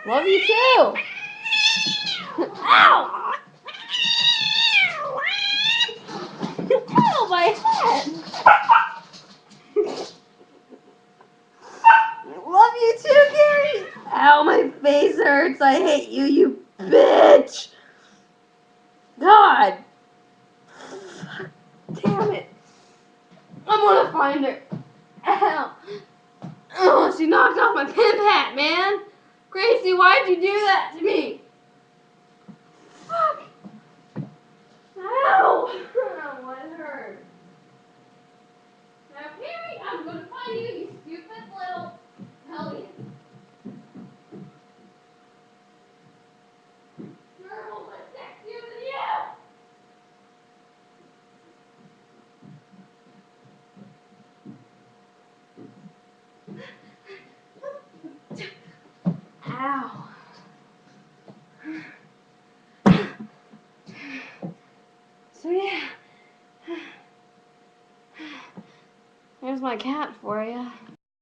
Love you too. Ow! Ow, my head. Love you too, Gary. Ow, my face hurts. I hate you, you bitch. God. Damn it. I'm gonna find her. Ow. Oh, she knocked off my pimp hat, man. Gracie, why'd you do that to me? Fuck. Ow. Oh, it hurts. Now, Carrie, I'm gonna find you, you stupid little hellion. Girl, what's sexier than you? Ow. So yeah. There's my cat for you.